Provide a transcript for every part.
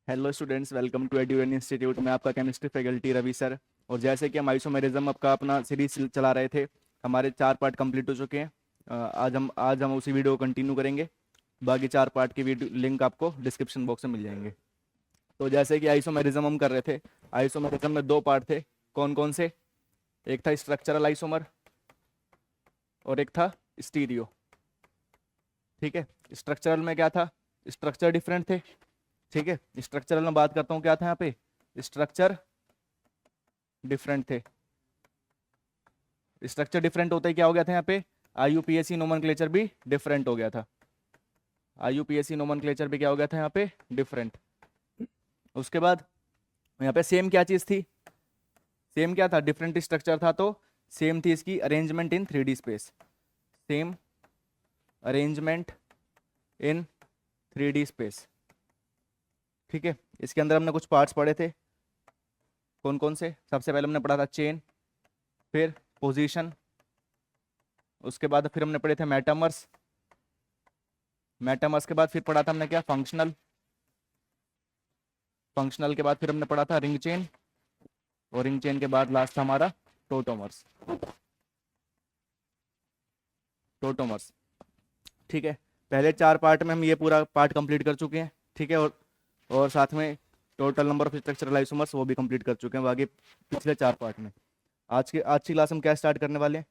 Hello students, welcome to एड्यूएन institute में आपका केमिस्ट्री फैकल्टी रवि सर। और जैसे कि हम आइसोमेरिज्म आपका अपना सीरीज चला रहे थे, हमारे 4 पार्ट कंप्लीट हो चुके हैं। आज हम उसी वीडियो को कंटिन्यू करेंगे। बाकी 4 पार्ट की वीडियो लिंक आपको डिस्क्रिप्शन बॉक्स में मिल जाएंगे। तो जैसे कि आइसोमेरिज्म हम कर रहे थे, आइसोमेरिज्म में 2 पार्ट थे। कौन कौन से? एक था स्ट्रक्चरल आइसोमर और एक था स्टीरियो। ठीक है, स्ट्रक्चरल में क्या था? स्ट्रक्चर डिफरेंट थे। ठीक है, स्ट्रक्चरल में बात करता हूँ, क्या था यहाँ पे? स्ट्रक्चर डिफरेंट थे। स्ट्रक्चर डिफरेंट होते ही क्या हो गया था यहाँ पे? आईयूपीएसी नोमेनक्लेचर भी डिफरेंट हो गया था। आईयूपीएसी नोमेनक्लेचर भी क्या हो गया था यहाँ पे? डिफरेंट। उसके बाद यहाँ पे सेम क्या चीज थी? सेम क्या था? डिफरेंट स्ट्रक्चर था तो सेम थी इसकी अरेंजमेंट इन 3D स्पेस। सेम अरेंजमेंट इन 3D स्पेस। ठीक है, इसके अंदर हमने कुछ पार्ट्स पढ़े थे। कौन कौन से? सबसे पहले हमने पढ़ा था चेन, फिर पोजीशन, उसके बाद फिर हमने पढ़े थे मेटामर्स। मेटामर्स के बाद फिर पढ़ा था हमने क्या? फंक्शनल। फंक्शनल के बाद फिर हमने पढ़ा था रिंग चेन, और रिंग चेन के बाद लास्ट था हमारा टोटोमर्स। टोटोमर्स। ठीक है, पहले 4 पार्ट में हम ये पूरा पार्ट कंप्लीट कर चुके हैं। ठीक है, और साथ में total number of structural isomers वो भी कंप्लीट कर चुके हैं बाकी पिछले 4 पार्ट में। आज की क्लास हम क्या स्टार्ट करने वाले हैं?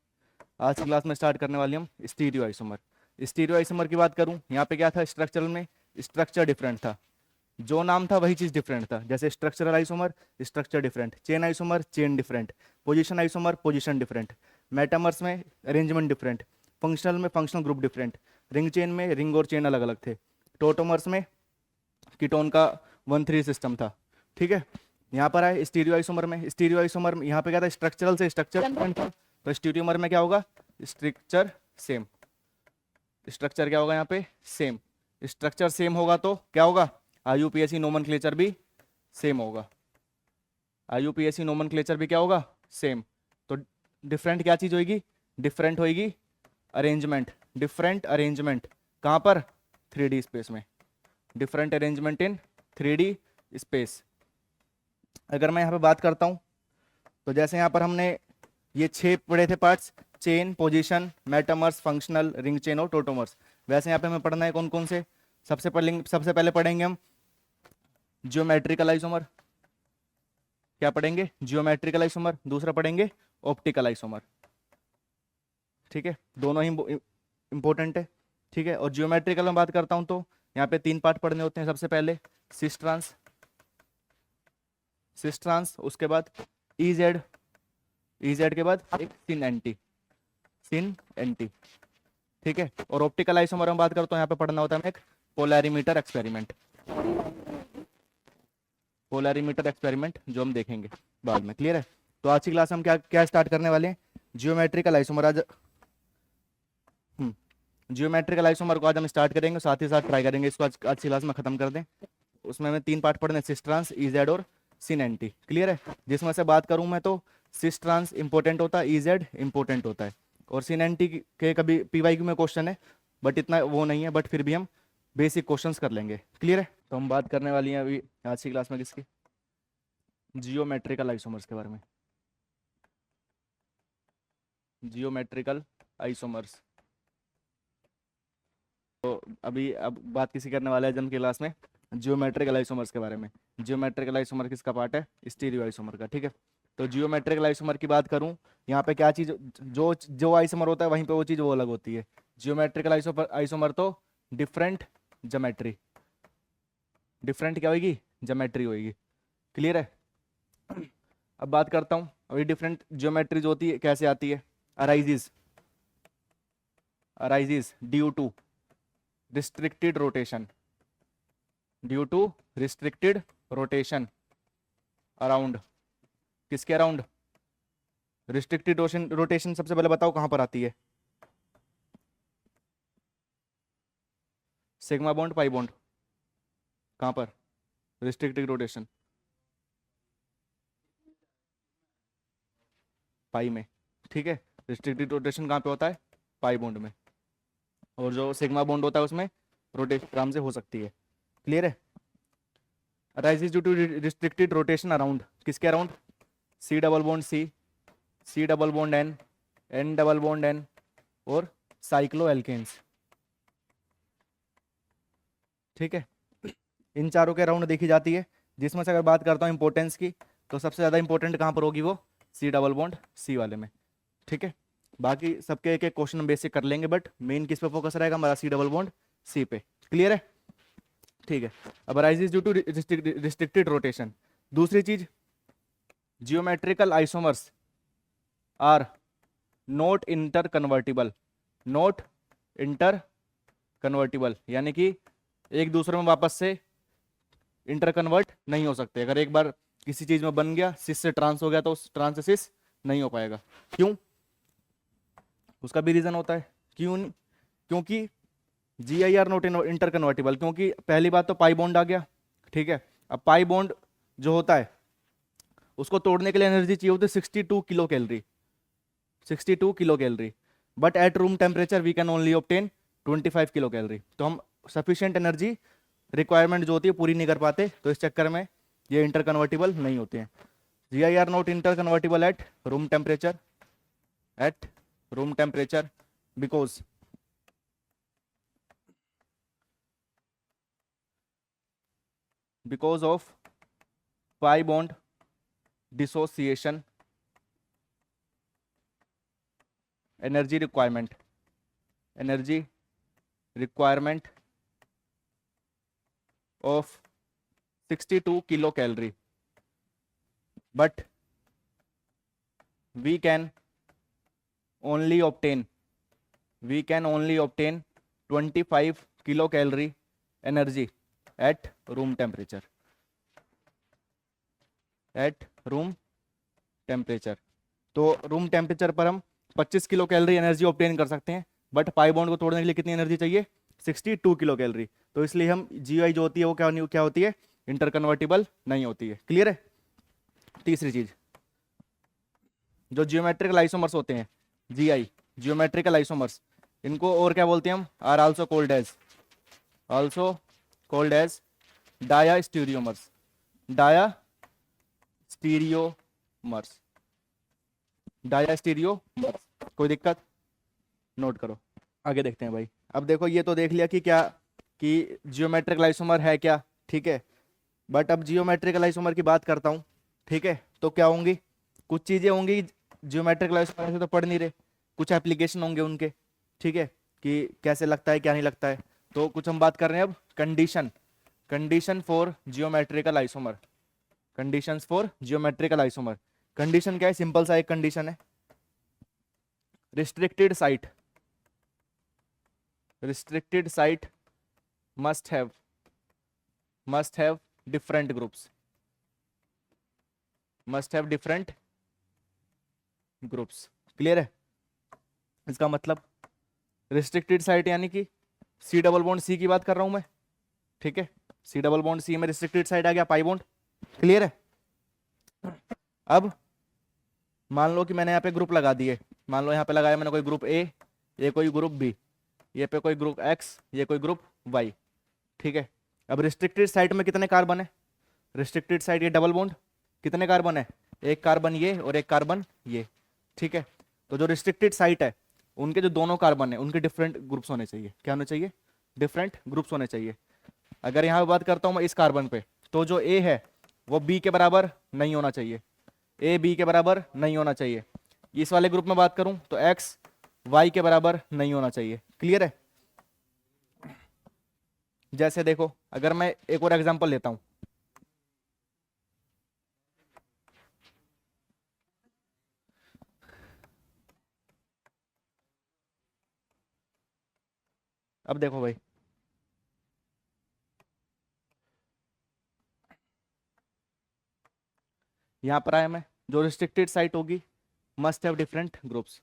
आज की क्लास में स्टार्ट करने वाले हम स्टीरियो आइसोमर। स्टीरियो आइसोमर की बात करूं, यहाँ पे क्या था? स्ट्रक्चरल में स्ट्रक्चर डिफरेंट था। जो नाम था वही चीज डिफरेंट था। जैसे structural isomer structure different, chain isomer chain different, position isomer position different, metamers में अरेंजमेंट डिफरेंट, फंक्शनल में functional group different, ring chain में रिंग और चेन अलग अलग थे, टोटोमर्स में कीटोन का 1,3 सिस्टम था। ठीक है, यहाँ पर आए स्टीरियो आइसोमर में। स्टीरियो आइसोमर में यहाँ पे क्या था? स्ट्रक्चरल से स्ट्रक्चर डिफरेंट था। तो स्टीरियोमर में क्या होगा? Structure same. स्ट्रक्चर क्या होगा यहाँ पे? सेम। स्ट्रक्चर सेम होगा तो क्या होगा? आईयूपीएसी नोमेनक्लेचर भी सेम होगा। आईयूपीएसी नोमेनक्लेचर भी क्या होगा? सेम। तो डिफरेंट क्या चीज होगी? डिफरेंट होगी अरेंजमेंट। डिफरेंट अरेंजमेंट कहाँ पर? 3D स्पेस में। डिफरेंट अरेंजमेंट इन 3D स्पेस। अगर मैं यहाँ पे बात करता हूँ तो जैसे यहाँ पर हमने ये 6 पढ़े थे parts, chain, position, metamers, functional, ring chain और टोटोमर्स। वैसे यहाँ पे हमें पढ़ना है कौन कौन से? सबसे पहले पढ़ेंगे हम जियोमेट्रिकल आइसोमर। क्या पढ़ेंगे? Geometrical isomer. दूसरा पढ़ेंगे ऑप्टिकल आइसोमर। ठीक है, दोनों ही इंपॉर्टेंट है। ठीक है, और जियोमेट्रिकल में बात करता हूं तो यहाँ पे 3 पार्ट पढ़ने होते हैं। सबसे पहले सिस्ट्रांस, सिस्ट्रांस, उसके बाद इजेड, इजेड के बाद एक सिन एंटी, सिन एंटी। ठीक है, और ऑप्टिकल आइसोमर में बात करता हूँ, यहाँ पे पढ़ना होता है हमें एक पोलैरिमीटर एक्सपेरिमेंट। पोलैरिमीटर एक्सपेरिमेंट जो हम देखेंगे बाद में। क्लियर है? तो आज की क्लास हम क्या क्या स्टार्ट करने वाले हैं? Geometrical isomer. आज जियोमेट्रिकल आइसोमर को आज हम स्टार्ट करेंगे, साथ ही साथ ट्राई करेंगे इसको आज की क्लास में खत्म कर दें। उसमें हमें 3 पार्ट पढ़ने, सिस्ट्रांस, इजेड और सिन एंटी। क्लियर है? जिसमें से बात करूं मैं तो सिस्ट्रांस इंपॉर्टेंट होता है, इजेड इंपॉर्टेंट होता है, और सिन एंटी के कभी पीवाईक्यू में क्वेश्चन है बट इतना वो नहीं है, बट फिर भी हम बेसिक क्वेश्चंस कर लेंगे। क्लियर है? तो हम बात करने वाली हैं अभी आज की क्लास में किसकी? जियोमेट्रिकल आइसोमर्स के बारे में। Geometrical isomers. तो अभी अब बात किसी करने वाला है जन की क्लास में जियोमेट्रिकल आइसोमर्स के बारे में। जियोमेट्रिकल आइसोमर किसका पार्ट है? स्टीरियो आइसोमर का। ठीक है, तो जियोमेट्रिकल आइसोमर की बात करूं, यहाँ पे क्या चीज, जो जो आइसोमर होता है वहीं पे वो चीज वो अलग होती है। जियोमेट्रिकल आइसोमर तो डिफरेंट ज्योमेट्री, डिफरेंट क्या होगी? ज्योमेट्री होगी। क्लियर है? अब बात करता हूँ, अभी डिफरेंट ज्योमेट्री जो होती है कैसे आती है? Arises, arises due to restricted rotation, due to restricted rotation around, किसके अराउंड? रिस्ट्रिक्टेड रोटेशन सबसे पहले बताओ कहां पर आती है? सिग्मा बॉन्ड, पाई बॉन्ड, कहां पर? रिस्ट्रिक्टेड रोटेशन पाई में। ठीक है, रिस्ट्रिक्टेड रोटेशन कहां पे होता है? पाई बॉन्ड में। और जो सिग्मा बॉन्ड होता है उसमें रोटेशन आराम से हो सकती है। क्लियर है? Rises due to restricted rotation around, किसके around? C double bond C, C double bond N, N double bond N और साइक्लो एल्केन्स। ठीक है, इन चारों के अराउंड देखी जाती है, जिसमें से अगर बात करता हूँ इंपॉर्टेंस की, तो सबसे ज़्यादा इंपॉर्टेंट कहाँ पर होगी? वो सी डबल बॉन्ड सी वाले में। ठीक है, बाकी सबके एक एक क्वेश्चन बेसिक कर लेंगे, बट मेन किस पे फोकस रहेगा हमारा? सी डबल बॉन्ड सी पे। क्लियर है? ठीक है, अब rises due to restricted rotation. दूसरी चीज, geometrical isomers are not interconvertible, not interconvertible, यानी कि एक दूसरे में वापस से इंटर कन्वर्ट नहीं हो सकते। अगर एक बार किसी चीज में बन गया, सिस से ट्रांस हो गया, तो उस ट्रांस से सिस नहीं हो पाएगा। क्यों? उसका भी रीजन होता है। क्यों? क्योंकि G I are not interconvertible, क्योंकि पहली बात तो पाई बॉन्ड आ गया। ठीक है, अब पाई बॉन्ड जो होता है उसको तोड़ने के लिए एनर्जी चाहिए होती है 62 kilo calorie, 62 kilo calorie, but at room temperature we can only obtain 25 kilo calorie. तो हम सफिशिएंट एनर्जी रिक्वायरमेंट जो होती है पूरी नहीं कर पाते, तो इस चक्कर में ये इंटर कन्वर्टिबल नहीं होते हैं। G I are not interconvertible at room temperature, at room temperature, because of pi bond dissociation, energy requirement of 62 kilocalorie, but we can only obtain 25 kilocalorie energy at room temperature, तो room temperature पर हम 25 kilo calorie energy obtain कर सकते हैं, but pi bond को तोड़ने के लिए कितनी एनर्जी चाहिए? 62 किलो कैलोरी। तो इसलिए हम जीआई जो होती है वो क्या होती है? इंटर कन्वर्टिबल नहीं होती है। क्लियर है? तीसरी चीज, जो जियोमेट्रिकल आइसोमर्स होते हैं, जीआई जियोमेट्रिकल आइसोमर्स, इनको और क्या बोलते हैं हम? Are also called as diastereomers, diastereomers. कोई दिक्कत? नोट करो, आगे देखते हैं भाई। अब देखो, ये तो देख लिया कि क्या, कि जियोमेट्रिकल आइसोमर है क्या। ठीक है, बट अब जियोमेट्रिकल आइसोमर की बात करता हूँ। ठीक है, तो क्या होंगी? कुछ चीजें होंगी जियोमेट्रिकल आइसोमर से तो पढ़ नहीं रहे, कुछ एप्लीकेशन होंगे उनके। ठीक है, कि कैसे लगता है क्या नहीं लगता है। तो कुछ हम बात कर रहे हैं अब condition for geometrical isomer, conditions for geometrical isomer. Condition क्या है? सिंपल सा एक कंडीशन है, restricted site must have different groups, clear है? इसका मतलब रिस्ट्रिक्टेड साइट यानी कि सी डबल बॉन्ड सी की बात कर रहा हूं मैं। ठीक है, सी डबल बॉन्ड सी में रिस्ट्रिक्टेड साइट आ गया पाई बॉन्ड। क्लियर है? अब मान लो कि मैंने यहाँ पे ग्रुप लगा दिए, मान लो यहाँ पे लगाया मैंने कोई ग्रुप ए, ये कोई ग्रुप बी, ये पे कोई ग्रुप एक्स, ये कोई ग्रुप वाई। ठीक है, अब रिस्ट्रिक्टेड साइट में कितने कार्बन है? रिस्ट्रिक्टेड साइट ये डबल बॉन्ड, कितने कार्बन है? एक कार्बन ये और एक कार्बन ये। ठीक है, तो जो रिस्ट्रिक्टेड साइट है उनके जो दोनों कार्बन है उनके डिफरेंट ग्रुप्स होने चाहिए। क्या होने चाहिए? डिफरेंट ग्रुप्स होने चाहिए। अगर यहाँ पे बात करता हूँ मैं इस कार्बन पे, तो जो ए है वो बी के बराबर नहीं होना चाहिए, ए बी के बराबर नहीं होना चाहिए। इस वाले ग्रुप में बात करूं तो एक्स वाई के बराबर नहीं होना चाहिए। क्लियर है? जैसे देखो, अगर मैं एक और एग्जांपल लेता हूं, अब देखो भाई, यहां पर आया मैं, जो रिस्ट्रिक्टेड साइट होगी मस्ट हैव डिफरेंट ग्रुप्स।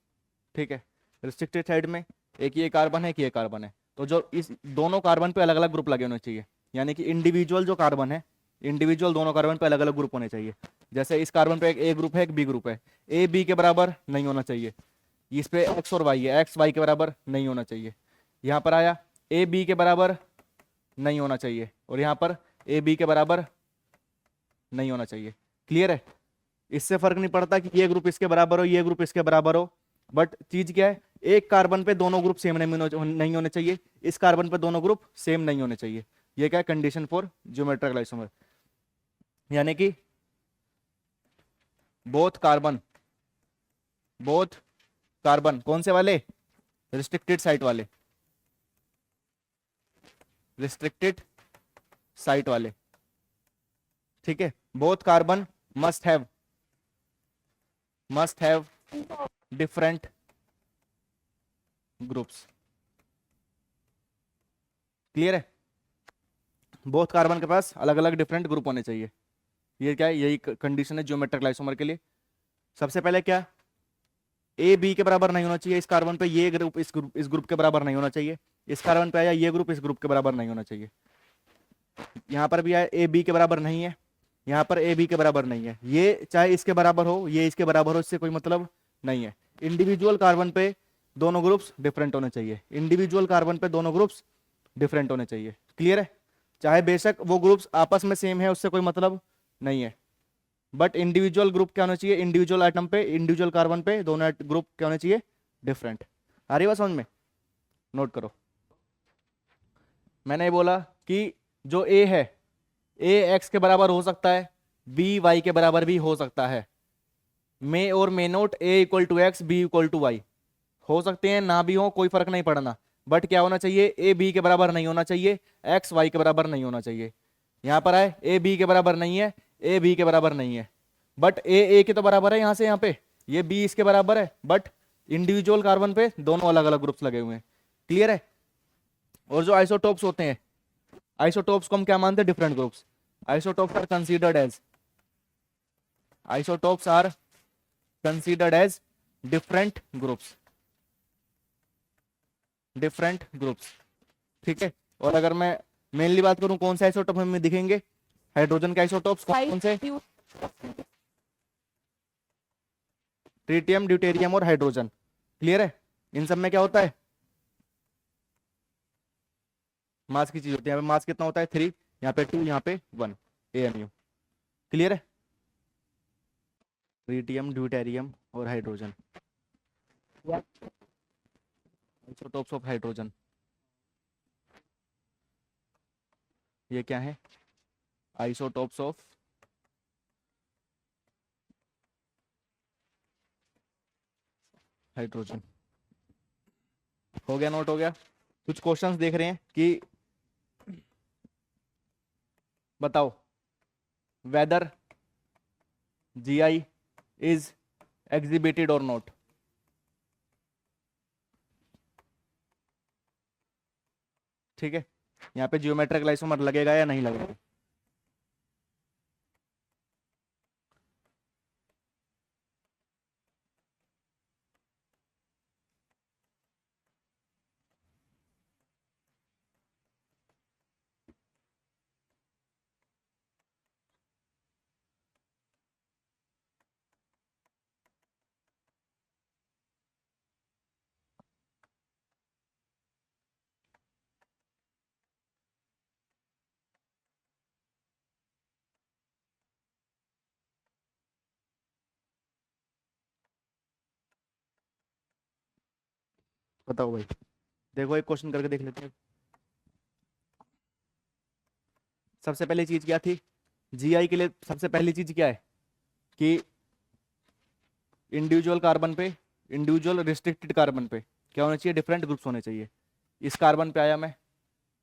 ठीक है, रिस्ट्रिक्टेड साइट में एक ये कार्बन है, एक ये कार्बन है, तो जो इस दोनों कार्बन पे अलग अलग ग्रुप लगे होने चाहिए, यानी कि इंडिविजुअल जो कार्बन है, इंडिविजुअल दोनों कार्बन पे अलग अलग ग्रुप होने चाहिए। जैसे इस कार्बन पे एक ए ग्रुप है, एक बी ग्रुप है, ए बी के बराबर नहीं होना चाहिए। इस पे एक्स और वाई है, एक्स वाई के बराबर नहीं होना चाहिए। यहाँ पर आया ए बी के बराबर नहीं होना चाहिए, और यहाँ पर ए बी के बराबर नहीं होना चाहिए। क्लियर है? इससे फर्क नहीं पड़ता कि ये ग्रुप इसके बराबर हो, ये ग्रुप इसके बराबर हो, बट चीज क्या है, एक कार्बन पे दोनों ग्रुप सेम नहीं होने चाहिए, इस कार्बन पे दोनों ग्रुप सेम नहीं होने चाहिए। ये क्या है, कंडीशन फॉर ज्योमेट्रिकल आइसोमर। यानी कि बोथ कार्बन कौन से वाले, रिस्ट्रिक्टेड साइट वाले, रिस्ट्रिक्टेड साइट वाले, ठीक है। Both carbon must have different groups. Clear है? बोथ कार्बन के पास अलग अलग डिफरेंट ग्रुप होने चाहिए। ये क्या है, यही कंडीशन है ज्योमेट्रिक आइसोमर के लिए। सबसे पहले क्या, ए बी के बराबर नहीं होना चाहिए इस कार्बन पे, ये ग्रुप इस ग्रुप के बराबर नहीं होना चाहिए, इस कार्बन पे आया ये ग्रुप इस ग्रुप के बराबर नहीं होना चाहिए। यहां पर भी आया ए बी के बराबर नहीं है, यहां पर ए बी के बराबर नहीं है, ये चाहे इसके बराबर हो ये इसके बराबर हो, इससे कोई मतलब नहीं है। इंडिविजुअल कार्बन पे दोनों ग्रुप्स डिफरेंट होने चाहिए, इंडिविजुअल कार्बन पे दोनों ग्रुप्स डिफरेंट होने चाहिए। क्लियर है? चाहे बेशक वो ग्रुप्स आपस में सेम है, उससे कोई मतलब नहीं है, बट इंडिविजुअल ग्रुप क्या होना चाहिए, इंडिविजुअल आइटम पे, इंडिविजुअल कार्बन पे दोनों ग्रुप क्या होने चाहिए, डिफरेंट। आ रही बात समझ में? नोट करो, मैंने बोला कि जो ए है, ए एक्स के बराबर हो सकता है, बी वाई के बराबर भी हो सकता है। मे और may not A equal to X, B equal to Y, हो सकते हैं ना भी हो, कोई फर्क नहीं पड़ना, बट क्या होना चाहिए, ए बी के बराबर नहीं होना चाहिए, एक्स वाई के बराबर नहीं होना चाहिए। यहां पर आए ए बी के बराबर नहीं है, ए बी के बराबर नहीं है, बट ए के तो बराबर है, यहां से यहां पे ये बी इसके बराबर है, बट इंडिविजुअल कार्बन पे दोनों अलग अलग ग्रुप्स लगे हुए हैं। क्लियर है? और जो आइसोटोप्स होते हैं, आइसोटोप्स को हम क्या मानते हैं, different groups. Isotopes are considered as, isotopes are considered as different groups, different groups, ठीक है। और अगर मैं मेनली बात करूं कौन से आइसोटोप हमें दिखेंगे, हाइड्रोजन के आइसोटोप्स कौन से, ट्रिटियम, ड्यूटेरियम और हाइड्रोजन। क्लियर है? इन सब में क्या होता है, मास की चीज होती है। यहाँ पे मास कितना होता है, 3, यहाँ पे 2, यहाँ पे 1 AMU। क्लियर है? ट्रिटियम, ड्यूटेरियम और हाइड्रोजन, आइसोटोप्स ऑफ हाइड्रोजन, ये क्या है, आइसोटोप्स ऑफ हाइड्रोजन। हो गया, नोट हो गया। कुछ क्वेश्चंस देख रहे हैं कि बताओ वेदर GI इज एग्जिबिटेड और नॉट। ठीक है, यहाँ पे जियोमेट्रिक आइसोमर लगेगा या नहीं लगेगा। बताओ भाई, देखो एक क्वेश्चन करके देख लेते हैं। सबसे पहली चीज क्या थी, GI के लिए सबसे पहली चीज क्या है कि इंडिविजुअल कार्बन पे, इंडिविजुअल रिस्ट्रिक्टेड कार्बन पे क्या होना चाहिए, डिफरेंट ग्रुप्स होने चाहिए। इस कार्बन पे आया मैं,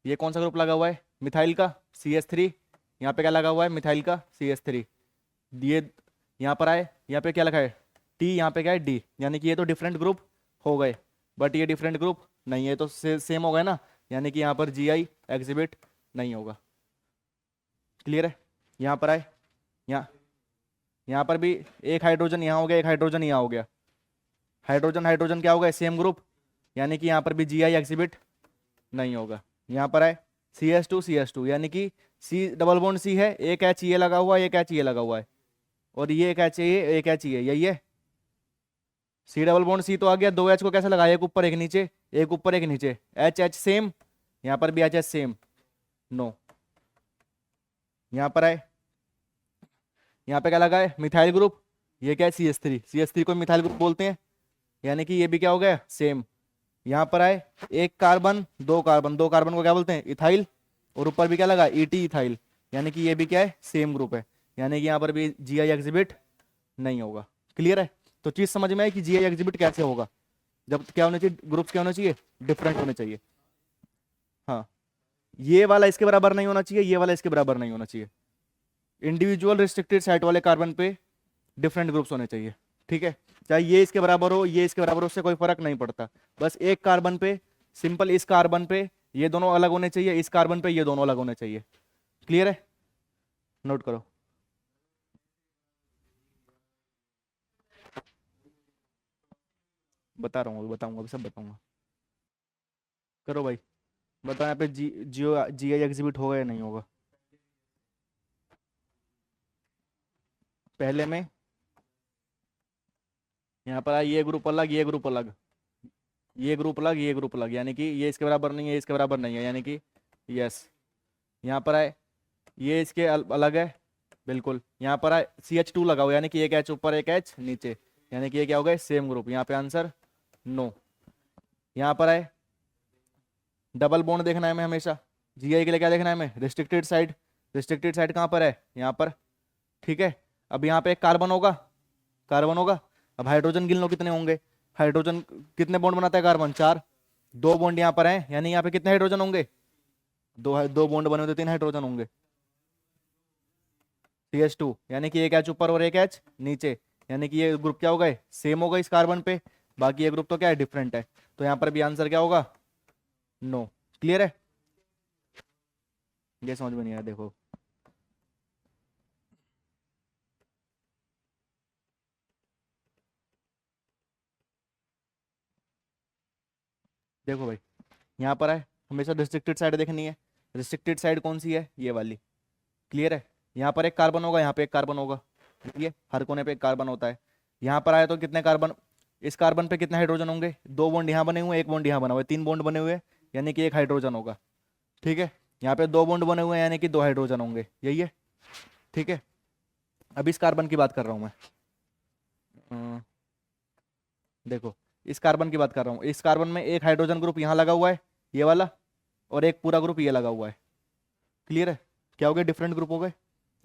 ये कौन सा ग्रुप लगा हुआ है, मिथाइल का CH3, यहाँ पे क्या लगा हुआ है, मिथाइल का CH3। ये यहाँ पर आए, यहाँ पे क्या लगा है T, यहाँ पे क्या है D, यानी कि ये तो डिफरेंट ग्रुप हो गए, बट ये डिफरेंट ग्रुप नहीं है, तो सेम हो गए ना, यानी कि यहाँ पर GI एग्जिबिट नहीं होगा। क्लियर है? यहाँ पर आए, यहाँ यहाँ पर भी एक हाइड्रोजन यहाँ हो गया, एक हाइड्रोजन यहाँ हो गया, हाइड्रोजन हाइड्रोजन क्या होगा, सेम ग्रुप, यानी कि यहाँ पर भी GI एग्जिबिट नहीं होगा। यहाँ पर आए CH2 यानी कि C डबल बॉन्ड C है, एक H ये लगा हुआ है, एक H ये लगा हुआ है, और ये एक H ये, एक H ये, यही है। C डबल बॉन्ड C तो आ गया, 2 H को कैसे लगाया, एक ऊपर एक नीचे, एक ऊपर एक नीचे, H सेम, यहाँ पर भी H सेम, नो। यहाँ पर आए यहाँ पे क्या लगा है, मिथाइल ग्रुप। ये क्या है, CH3 को मिथाइल ग्रुप बोलते हैं, यानी कि ये भी क्या हो गया, सेम। यहाँ पर आए एक कार्बन, दो कार्बन, दो कार्बन को क्या बोलते हैं, इथाइल। और ऊपर भी क्या लगा, ET, इथाइल, यानी कि ये भी क्या है, सेम ग्रुप है। यानी कि यहाँ पर भी GI एग्जिबिट नहीं होगा। क्लियर है। तो चीज समझ में आई कि GI एग्जिबिट कैसे होगा, जब क्या होने चाहिए, ग्रुप्स क्या होने चाहिए, डिफरेंट होने चाहिए। हाँ, ये वाला इसके बराबर नहीं होना चाहिए, ये वाला इसके बराबर नहीं होना चाहिए। इंडिविजुअल रिस्ट्रिक्टेड साइट वाले कार्बन पे डिफरेंट ग्रुप्स होने चाहिए। ठीक है, चाहे ये इसके बराबर हो, ये इसके बराबर हो, उससे कोई फर्क नहीं पड़ता। बस एक कार्बन पे, सिंपल इस कार्बन पे ये दोनों अलग होने चाहिए, इस कार्बन पे ये दोनों अलग होने चाहिए। क्लियर है, नोट करो। बता रहा हूँ, अभी बताऊंगा, अभी सब बताऊंगा। करो भाई, बताओ यहाँ पे GI एग्जिबिट होगा या नहीं होगा। पहले में यहाँ पर ये ग्रुप अलग, ये ग्रुप अलग, ये ग्रुप अलग, ये ग्रुप अलग, यानी कि ये इसके बराबर नहीं है, इसके बराबर नहीं है, यानी कि यस। यहाँ पर आए ये इसके अलग है, बिल्कुल। यहाँ पर आए CH2 लगा हुआ, यानी कि एक H ऊपर, एक H नीचे, यानी कि ये क्या हो गया, सेम ग्रुप। यहाँ पे आंसर नो। यहाँ पर आए डबल बॉन्ड देखना है हमें हमेशा, GI के लिए क्या देखना है हमें, रिस्ट्रिक्टेड साइड। रिस्ट्रिक्टेड साइड कहाँ पर है, यहाँ पर। ठीक है, अब यहाँ पे एक कार्बन होगा, कार्बन होगा। अब हाइड्रोजन गिन लो कितने होंगे, हाइड्रोजन कितने बॉन्ड बनाता है कार्बन, 4। दो बॉन्ड यहाँ पर हैं, यानी यहाँ पे कितने हाइड्रोजन होंगे, दो बॉन्ड बने हुए तो 3 हाइड्रोजन होंगे। CH2, यानी कि एक H ऊपर और एक H नीचे, यानी कि ये ग्रुप क्या होगा, सेम होगा इस कार्बन पे। बाकी ये ग्रुप तो क्या है, डिफरेंट है। तो यहाँ पर भी आंसर क्या होगा, नो। क्लियर है, ये समझ में नहीं आया, देखो। देखो भाई, यहाँ पर है हमेशा रिस्ट्रिक्टेड साइड देखनी है। रिस्ट्रिक्टेड साइड कौन सी है, ये वाली। क्लियर है, यहाँ पर एक कार्बन होगा, यहाँ पे एक कार्बन होगा, ये हर कोने पे एक कार्बन होता है। यहाँ पर आए तो कितने कार्बन, इस कार्बन पे कितने हाइड्रोजन होंगे, दो बॉन्ड यहाँ बने हुए हैं, एक बॉन्ड यहाँ बना हुआ है, 3 बॉन्ड बने हुए हैं, यानी कि एक हाइड्रोजन होगा। ठीक है, यहाँ पे दो बॉन्ड बने हुए हैं, यानी कि दो हाइड्रोजन होंगे, यही है। ठीक है, अब इस कार्बन की बात कर रहा हूँ मैं। अं, देखो, इस कार्बन की बात कर रहा हूँ, इस कार्बन में एक हाइड्रोजन ग्रुप यहाँ लगा हुआ है, ये वाला, और एक पूरा ग्रुप ये लगा हुआ है। क्लियर है, क्या हो गए, डिफरेंट ग्रुप हो गए।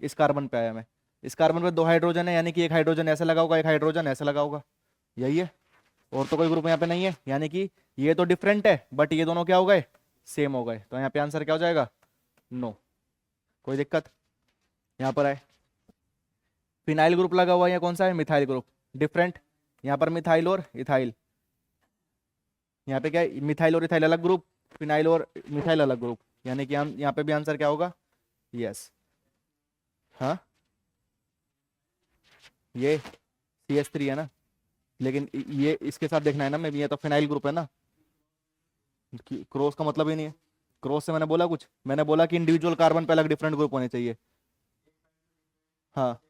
इस कार्बन पे आया मैं, इस कार्बन पे दो हाइड्रोजन है, यानी कि एक हाइड्रोजन ऐसे लगा होगा, एक हाइड्रोजन ऐसे लगा होगा, यही है। और तो कोई ग्रुप यहाँ पे नहीं है, यानी कि ये तो डिफरेंट है, बट ये दोनों क्या हो गए, सेम हो गए। तो यहाँ पे आंसर क्या हो जाएगा, नो। कोई दिक्कत, यहाँ पर आए फिनाइल ग्रुप लगा हुआ है, या कौन सा है, मिथाइल ग्रुप, डिफरेंट। यहाँ पर मिथाइल और इथाइल, यहाँ पे क्या है, मिथाइल और इथाइल अलग ग्रुप, फिनाइल और मिथाइल अलग ग्रुप, यानी कि हम यहाँ पे भी आंसर क्या होगा, यस। हाँ, ये CH3 है ना, लेकिन ये इसके साथ देखना है ना, मैं भी, ये तो फिनाइल ग्रुप है ना। क्रॉस का मतलब ही नहीं है, क्रॉस से मैंने बोला कुछ, मैंने बोला कि इंडिविजुअल कार्बन पे अलग डिफरेंट ग्रुप होने चाहिए। हाँ,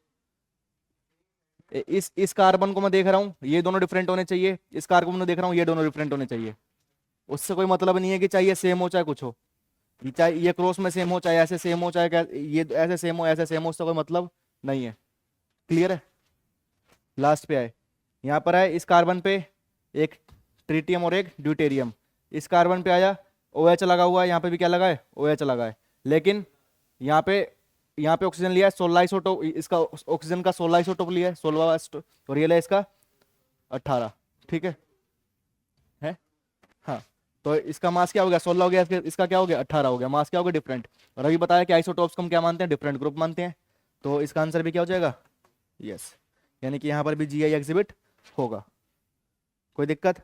इस कार्बन को मैं देख रहा हूँ, ये दोनों डिफरेंट होने चाहिए, इस कार्बन में देख रहा हूँ, ये दोनों डिफरेंट होने चाहिए। उससे कोई मतलब नहीं है कि चाहिए सेम हो चाहे कुछ हो, ये चाहे ये क्रॉस में सेम हो, चाहे ऐसे सेम हो, चाहे ये ऐसे सेम हो, ऐसे सेम हो, उससे कोई मतलब नहीं है। क्लियर है, लास्ट पे आए, यहाँ पर आए इस कार्बन पे एक ट्रिटियम और एक ड्यूटेरियम, इस कार्बन पे आया OH लगा हुआ है, यहाँ पे भी क्या लगा है, OH लगा है। लेकिन यहाँ पे, यहाँ पे ऑक्सीजन लिया है 16 आइसोटोप, इसका ऑक्सीजन का 16 आइसोटोप लिया है, 16 और ये लिया इसका 18। ठीक है। हाँ, तो इसका मास क्या हो गया, 16 हो गया, इसका क्या हो गया, 18 हो गया, मास क्या हो गया, डिफरेंट। और अभी बताया कि आइसोटोप्स को हम क्या मानते हैं, डिफरेंट ग्रुप मानते हैं। तो इसका आंसर भी क्या हो जाएगा, यस। यानी कि यहाँ पर भी GI एग्जिबिट होगा। कोई दिक्कत।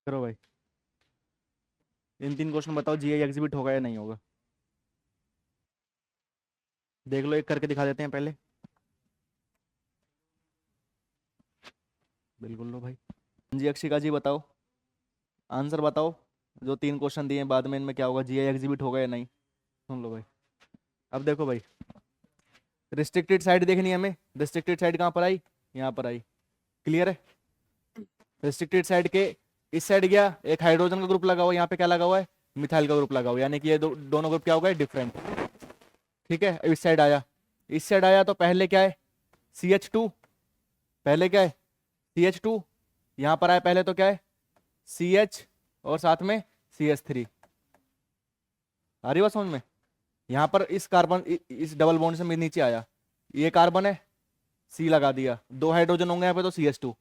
करो भाई, इन 3 क्वेश्चन बताओ जीआई एग्जिबिट होगा या नहीं होगा। देख लो, एक करके दिखा देते हैं पहले। बिल्कुल लो भाई। जी अक्षिका जी बताओ, आंसर बताओ। जो 3 क्वेश्चन दिए हैं बाद में, इनमें क्या होगा, जीआई एग्जिबिट होगा या नहीं। सुन लो भाई। अब देखो भाई, रिस्ट्रिक्टेड साइड देखनी है हमें। रिस्ट्रिक्टेड साइड कहाँ पर आई, यहाँ पर आई। क्लियर है। रिस्ट्रिक्टेड साइड के इस साइड गया, एक हाइड्रोजन का ग्रुप लगा हुआ है, यहाँ पे क्या लगा हुआ है, मिथाइल का ग्रुप लगा हुआ है, यानी कि ये दोनों ग्रुप क्या हो गए, डिफरेंट। ठीक है। अब इस साइड आया, इस साइड आया तो पहले क्या है, CH2। पहले क्या है, CH2। यहाँ पर आया पहले तो क्या है, CH और साथ में CH3। आ रही बात समझ में। यहाँ पर इस कार्बन इस डबल बॉन्ड से मैं नीचे आया, ये कार्बन है, C लगा दिया, 2 हाइड्रोजन होंगे यहाँ पे तो CH2।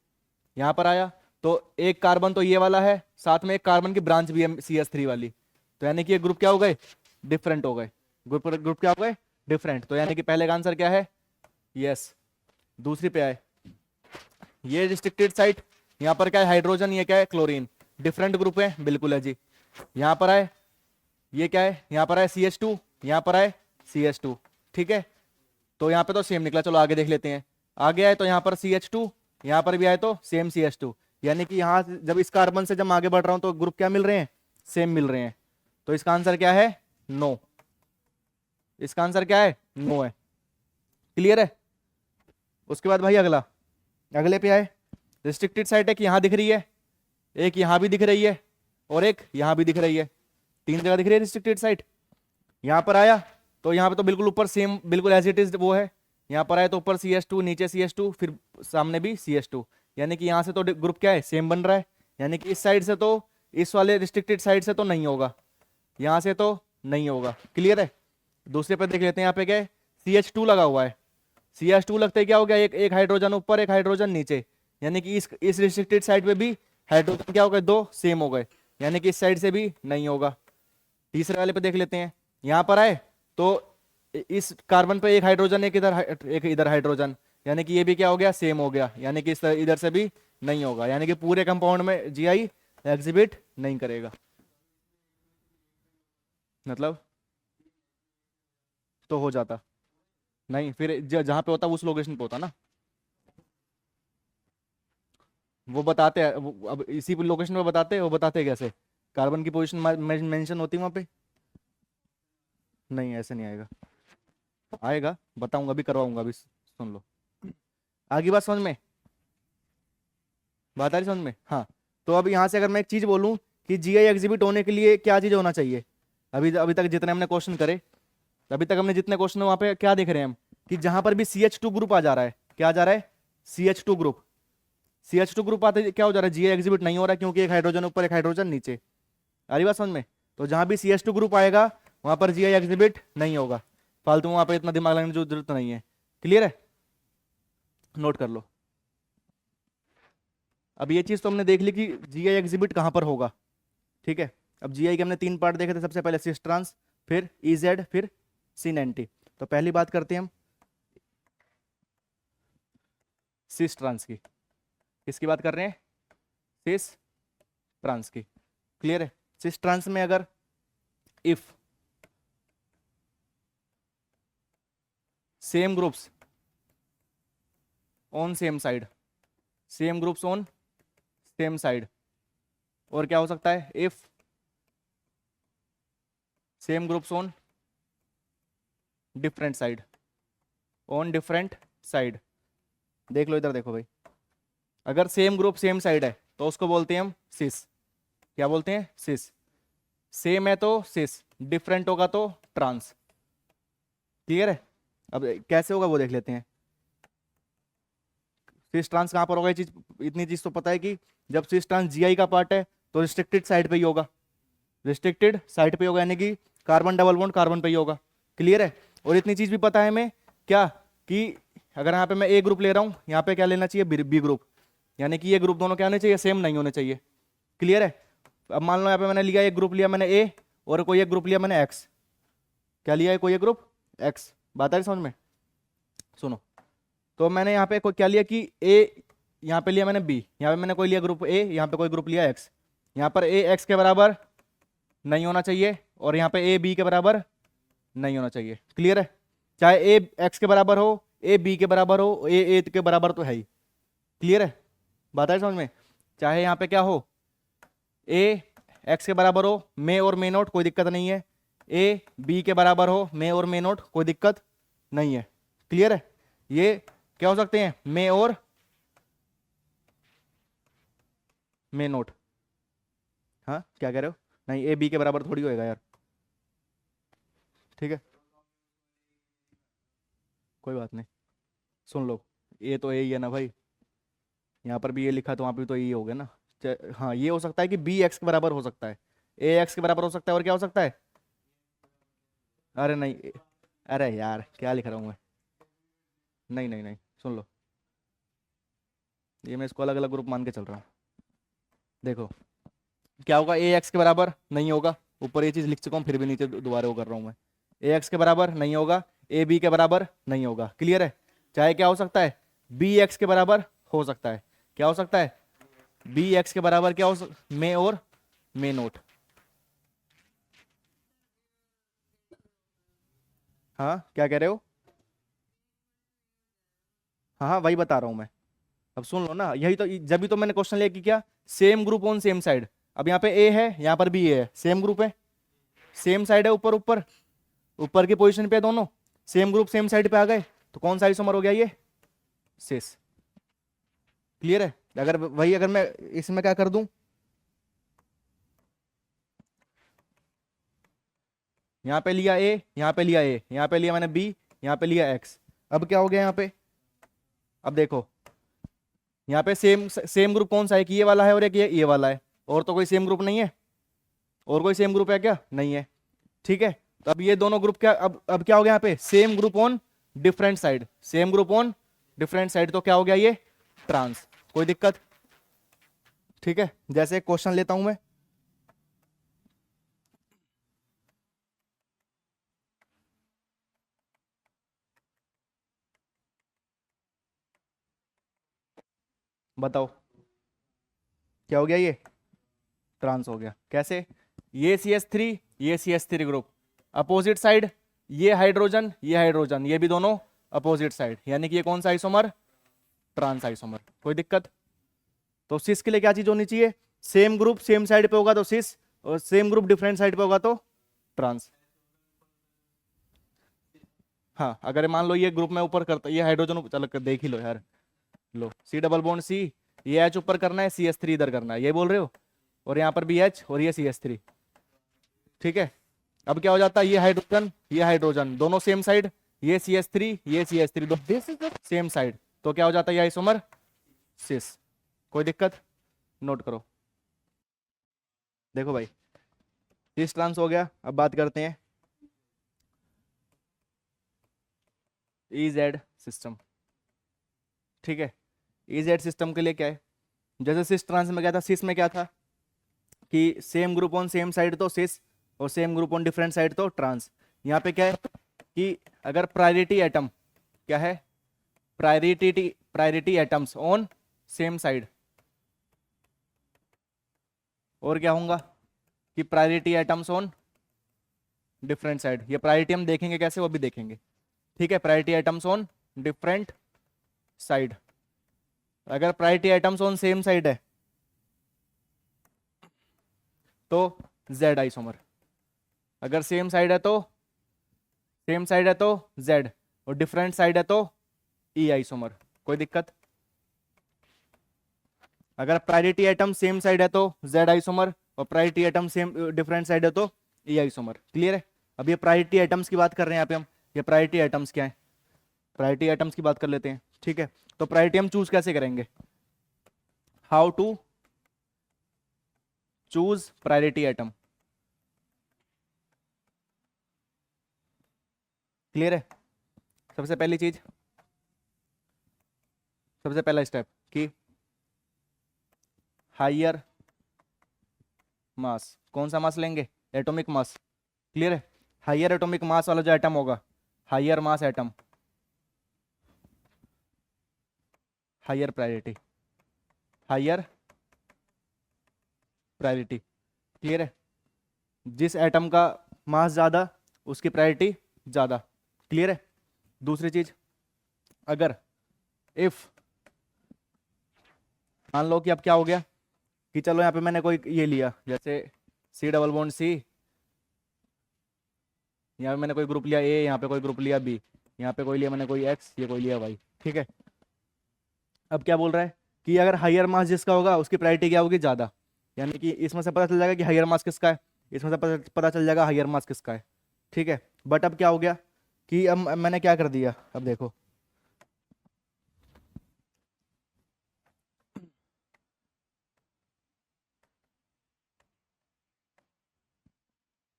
यहाँ पर आया तो एक कार्बन तो ये वाला है, साथ में एक कार्बन की ब्रांच भी है CH3 वाली, तो यानी कि ये ग्रुप क्या हो गए, डिफरेंट हो गए। ग्रुप क्या हो गए, डिफरेंट। तो यानी कि पहले का आंसर क्या है, यस। दूसरी पे आए, ये रिस्ट्रिक्टेड साइट, यहाँ पर क्या है, हाइड्रोजन, ये क्या है, क्लोरीन। डिफरेंट ग्रुप है, बिल्कुल है जी। यहाँ पर आए, ये क्या है, यहाँ पर आए CH2, यहाँ पर आए CH2। ठीक है। तो यहाँ पे तो सेम निकला, चलो आगे देख लेते हैं। आगे आए तो यहाँ पर CH2, यहाँ पर भी आए तो सेम CH2, यानी कि यहाँ जब इस कार्बन से जब मैं आगे बढ़ रहा हूं तो ग्रुप क्या मिल रहे हैं, सेम मिल रहे हैं। तो इसका आंसर क्या है, नो। इसका आंसर क्या है, नो है। क्लियर है। उसके बाद भाई अगला, अगले पे आए। रिस्ट्रिक्टेड साइट एक यहाँ दिख रही है, एक यहाँ भी दिख रही है, और एक यहाँ भी दिख रही है। 3 जगह दिख रही है रिस्ट्रिक्टेड साइट। यहाँ पर आया तो यहाँ पे तो बिल्कुल ऊपर सेम, बिल्कुल एज इट इज वो है। यहाँ पर आया तो ऊपर CH2, नीचे CH2, फिर सामने भी CH2, यानी कि यहाँ से तो ग्रुप क्या है, सेम बन रहा है। यानी कि इस साइड से तो, इस वाले रिस्ट्रिक्टेड साइड से तो नहीं होगा, यहाँ से तो नहीं होगा। क्लियर है। दूसरे पे देख लेते हैं, यहाँ पे क्या है, CH2 लगा हुआ है। CH2 लगते क्या हो गया, एक हाइड्रोजन ऊपर, एक हाइड्रोजन नीचे, यानी कि इस रिस्ट्रिक्टेड साइड पे भी हाइड्रोजन क्या हो गए, 2 सेम हो गए, यानी कि इस साइड से भी नहीं होगा। तीसरे वाले पे देख लेते हैं, यहाँ पर आए तो इस कार्बन पे एक हाइड्रोजन, एक इधर हाइड्रोजन, यानी कि ये भी क्या हो गया, सेम हो गया, यानी कि इस इधर से भी नहीं होगा, यानी कि पूरे कंपाउंड में जीआई एग्जिबिट नहीं करेगा। मतलब तो हो जाता नहीं, फिर जहां पे होता उस लोकेशन पे होता ना, वो बताते हैं अब इसी लोकेशन पे बताते हैं, वो बताते हैं कैसे, कार्बन की पोजीशन मेंशन होती है वहां पे। नहीं ऐसे नहीं आएगा, आएगा बताऊंगा, अभी करवाऊंगा, अभी सुन लो। आगे बात समझ में, बात आ रही समझ में। हाँ। तो अब यहाँ से अगर मैं एक चीज बोलूँ कि जीआई एग्जिबिट होने के लिए क्या चीज होना चाहिए, अभी अभी तक जितने हमने क्वेश्चन करे, अभी तक हमने जितने क्वेश्चन वहां पे क्या देख रहे हैं हम, कि जहां पर भी CH2 ग्रुप आ जा रहा है, क्या आ जा रहा है, CH2 ग्रुप। CH2 ग्रुप आते क्या हो जा रहा है, जीआई एग्जिबिट नहीं हो रहा है, क्योंकि एक हाइड्रोजन ऊपर, एक हाइड्रोजन नीचे। आ रही बात समझ में। तो जहां भी CH2 ग्रुप आएगा वहां पर जीआई एग्जिबिट नहीं होगा, फालतू वहां पे इतना दिमाग लगाने की जरूरत नहीं है। क्लियर है। नोट कर लो। अब ये चीज तो हमने देख ली कि जीआई एग्जिबिट कहां पर होगा। ठीक है। अब जीआई के हमने 3 पार्ट देखे थे, सबसे पहले सिस ट्रांस, फिर EZ, फिर सिन-एंटी। तो पहली बात करते हैं हम सिस ट्रांस की। किसकी बात कर रहे हैं, सिस ट्रांस की। क्लियर है। सिस ट्रांस में अगर if same groups on same side, same groups on same side, और क्या हो सकता है, if same groups on different side, on different side. देख लो इधर देखो भाई, अगर सेम ग्रुप सेम साइड है तो उसको बोलते हैं हम सिस। क्या बोलते हैं, सिस। सेम है तो सिस, डिफरेंट होगा तो ट्रांस। क्लियर है। अब कैसे होगा वो देख लेते हैं। सिस ट्रांस कहां पर होगा, ये चीज, इतनी चीज तो पता है कि जब सिस ट्रांस जीआई का पार्ट है तो रिस्ट्रिक्टेड साइड पे ही होगा, रिस्ट्रिक्टेड साइड पे होगा, यानी कि कार्बन डबल बॉन्ड कार्बन पे ही होगा। क्लियर है। और इतनी चीज भी पता है हमें क्या, कि अगर यहाँ पे मैं ए ग्रुप ले रहा हूँ, यहाँ पे क्या लेना चाहिए, बी ग्रुप, यानी कि ये ग्रुप दोनों क्या होने चाहिए, सेम नहीं होने चाहिए। क्लियर है। अब मान लो यहाँ पे मैंने लिया एक ग्रुप लिया मैंने ए, और कोई एक ग्रुप लिया मैंने एक्स। क्या लिया है, कोई एक ग्रुप एक्स। बात आ रही समझ में। सुनो, तो मैंने यहाँ पे कोई क्या लिया कि ए, यहाँ पे लिया मैंने बी, यहाँ पे मैंने कोई लिया ग्रुप ए, यहाँ पे कोई ग्रुप लिया एक्स। यहाँ पर ए एक्स के बराबर नहीं होना चाहिए और यहाँ पे ए बी के बराबर नहीं होना चाहिए। क्लियर है? चाहे ए एक्स के बराबर हो, ए बी के बराबर हो, ए के बराबर तो है ही। क्लियर है? बात है समझ में? चाहे यहाँ पे क्या हो, ए एक्स के बराबर हो, मे और मे नोट, कोई दिक्कत नहीं है। ए बी के बराबर हो, मे और मे नोट, कोई दिक्कत नहीं है। क्लियर है? ये क्या हो सकते हैं, मे और मे नोट। हाँ क्या कह रहे हो? नहीं, ए बी के बराबर थोड़ी होएगा यार। ठीक है, कोई बात नहीं, सुन लो। ए तो ए ही है ना भाई, यहाँ पर भी ये लिखा तो वहाँ पे तो ये हो गया ना। हाँ, ये हो सकता है कि बी एक्स के बराबर हो सकता है, ए एक्स के बराबर हो सकता है, और क्या हो सकता है? अरे नहीं, अरे यार क्या लिख रहा हूँ मैं। नहीं नहीं नहीं, सुन लो, ये मैं इसको अलग अलग ग्रुप मान के चल रहा हूँ। देखो क्या होगा, ए एक्स के बराबर नहीं होगा, ऊपर ये चीज़ लिख चुका हूँ फिर भी नीचे दोबारा वो कर रहा हूँ मैं। ए एक्स के बराबर नहीं होगा, ए बी के बराबर नहीं होगा। क्लियर है? चाहे क्या हो सकता है, बी एक्स के बराबर हो सकता है। क्या हो सकता है? बी एक्स के बराबर क्या मे और मे नोट। हाँ क्या कह रहे हो? हाँ हाँ, वही बता रहा हूँ मैं। अब सुन लो ना, यही तो, जब भी तो मैंने क्वेश्चन लेके क्या, same group on same side. अब यहाँ पे ए है, यहाँ पर भी ए है, सेम ग्रुप है, सेम साइड है, ऊपर ऊपर ऊपर की पोजीशन पे है दोनों, सेम ग्रुप सेम साइड पे आ गए, तो कौन सा आइसोमर हो गया ये, सिस। क्लियर है? अगर वही, अगर मैं इसमें क्या कर दूं, यहाँ पे लिया ए, यहाँ पे लिया ए, यहाँ पे लिया मैंने बी, यहाँ पे लिया एक्स, अब क्या हो गया यहाँ पे, अब देखो यहाँ पे सेम सेम ग्रुप कौन सा है, कि ये वाला है और एक ये वाला है, और तो कोई सेम ग्रुप नहीं है, और कोई सेम ग्रुप है क्या, नहीं है। ठीक है, तो अब ये दोनों ग्रुप क्या, अब क्या हो गया यहाँ पे, same group on different side, same group on different side, तो क्या हो गया ये, ट्रांस। कोई दिक्कत? ठीक है, जैसे क्वेश्चन लेता हूं मैं, बताओ क्या हो गया, ये ट्रांस हो गया। कैसे? ये सी एस थ्री, ये C S three group opposite side, ये हाइड्रोजन, ये भी दोनों अपोजिट साइड, यानी कि ये कौन सा आइसोमर, ट्रांस आइसोमर। कोई दिक्कत? तो सिस के लिए क्या चीज होनी चाहिए, सेम ग्रुप सेम साइड पे होगा तो सिस, और सेम ग्रुप डिफरेंट साइड पे होगा तो ट्रांस। हाँ, अगर मान लो ये ग्रुप में ऊपर करता, ये हाइड्रोजन, चलो देख ही लो यार, लो सी डबल बॉन्ड सी, ये एच ऊपर करना है, सी एस थ्री इधर करना है, ये बोल रहे हो, और यहाँ पर भी एच और ये सी एस थ्री। ठीक है, अब क्या हो जाता है, ये हाइड्रोजन दोनों सेम साइड, ये सी एस थ्री, ये C S three, this is the same side, तो क्या हो जाता है, ये आइसोमर सिस। कोई दिक्कत? नोट करो। देखो भाई, सिस ट्रांस हो गया, अब बात करते हैं इजेड सिस्टम। ठीक है, इजेड सिस्टम के लिए क्या है, जैसे सिस ट्रांस में क्या था, सिस में क्या था कि same group on same side तो सिस, और same group on different side तो ट्रांस। यहाँ पे क्या है कि अगर प्रायोरिटी एटम, क्या है, priority atoms on same side, और क्या होगा कि priority atoms on different side. ये प्रायोरिटी हम देखेंगे कैसे, वो भी देखेंगे। ठीक है, priority atoms on different side, अगर priority atoms on same side है तो जेड आइसोमर, अगर सेम साइड है तो जेड, और डिफरेंट साइड है तो ई आइसोमर। कोई दिक्कत? अगर प्रायोरिटी एटम सेम साइड है तो जेड आइसोमर, और priority atom same different side है तो ई आइसोमर। क्लियर है? अब ये प्रायोरिटी एटम्स की बात कर रहे हैं यहाँ पे हम, ये प्रायोरिटी एटम्स क्या है, प्रायोरिटी एटम्स की बात कर लेते हैं। ठीक है, तो प्रायोरिटी हम चूज कैसे करेंगे, how to choose priority atom. Clear है? सबसे पहली चीज, सबसे पहला स्टेप कि हायर मास, कौन सा मास लेंगे, एटॉमिक मास। क्लियर है? हायर एटॉमिक मास वाला जो एटम होगा, higher mass atom, higher priority, higher priority. Clear है? जिस एटम का मास ज़्यादा उसकी प्रायोरिटी ज़्यादा। क्लियर है? दूसरी चीज, अगर इफ मान लो कि अब क्या हो गया कि चलो यहाँ पे मैंने कोई ये लिया, जैसे सी डबल बॉन्ड सी, यहाँ पे मैंने कोई ग्रुप लिया ए, यहाँ पे कोई ग्रुप लिया बी, यहाँ पे कोई लिया मैंने कोई एक्स, ये कोई लिया वाई। ठीक है, अब क्या बोल रहा है कि अगर हायर मास जिसका होगा उसकी प्रायोरिटी क्या होगी? ज़्यादा। यानी कि इसमें से पता चल जाएगा कि हायर मास किसका है, इसमें से पता चल जाएगा हायर मास किसका है। ठीक है, बट अब क्या हो गया कि अब मैंने क्या कर दिया, अब देखो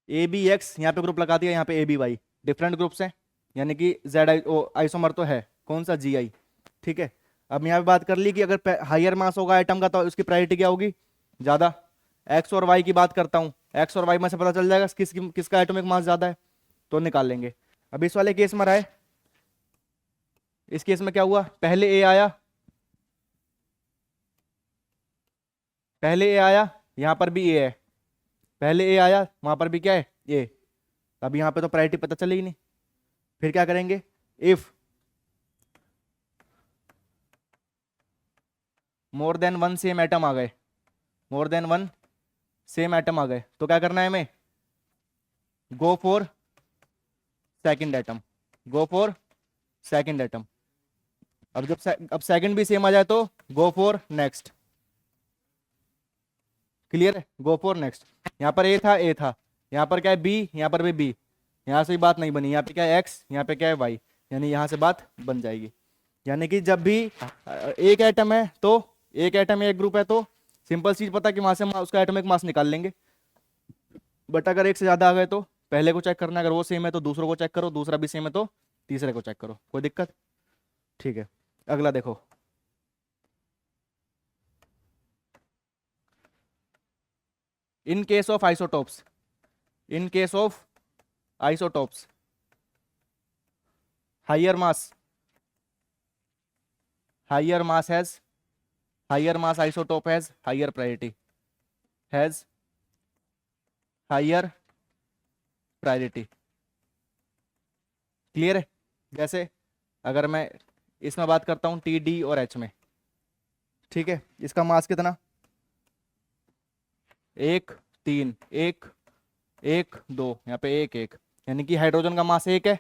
ए बी एक्स यहाँ पे ग्रुप लगा दिया, यहाँ पे A B Y, different groups हैं, यानी कि जेड आई आइसोमर तो है, कौन सा? जी आई। ठीक है, अब यहाँ पे बात कर ली कि अगर हायर मास होगा आइटम का तो उसकी प्रायोरिटी क्या होगी? ज़्यादा। एक्स और वाई की बात करता हूँ, एक्स और वाई में से पता चल जाएगा किसका एटॉमिक मास ज़्यादा है, तो निकाल लेंगे। अब इस वाले केस में रहा है, इस केस में क्या हुआ, पहले ए आया, पहले ए आया, यहाँ पर भी ए है, पहले ए आया वहां पर भी क्या है? ए। अब यहाँ पे तो प्रायोरिटी पता चलेगी नहीं, फिर क्या करेंगे? If more then one same atom आ गए, more then one same atom आ गए, तो क्या करना है हमें? Go for second atom, go for second atom. अब अब सेकंड भी सेम आ जाए तो गो फॉर नेक्स्ट। क्लियर है? Go for next. यहाँ पर ए था, ए था, यहाँ पर क्या है? बी, यहाँ पर भी बी, यहाँ से भी बात नहीं बनी, यहाँ पे क्या है? एक्स, यहाँ पे क्या है? वाई, यानी यहाँ से बात बन जाएगी। यानी कि जब भी एक एटम है तो एक एटम एक ग्रुप है तो सिंपल चीज पता कि वहां से उसका एटॉमिक मास निकाल लेंगे। बट अगर एक से ज्यादा आ गए तो पहले को चेक करना है, अगर वो सेम है तो दूसरों को चेक करो, दूसरा भी सेम है तो तीसरे को चेक करो। कोई दिक्कत? ठीक है, अगला देखो, in case of isotopes, in case of isotopes higher mass, higher mass has, higher mass isotope has higher priority, has higher priority. Clear है? जैसे अगर मैं इसमें बात करता हूं टी डी और एच में, ठीक है, इसका मास कितना? एक, तीन, एक, एक, दो, यहाँ पे एक एक, यानी कि हाइड्रोजन का मास एक है,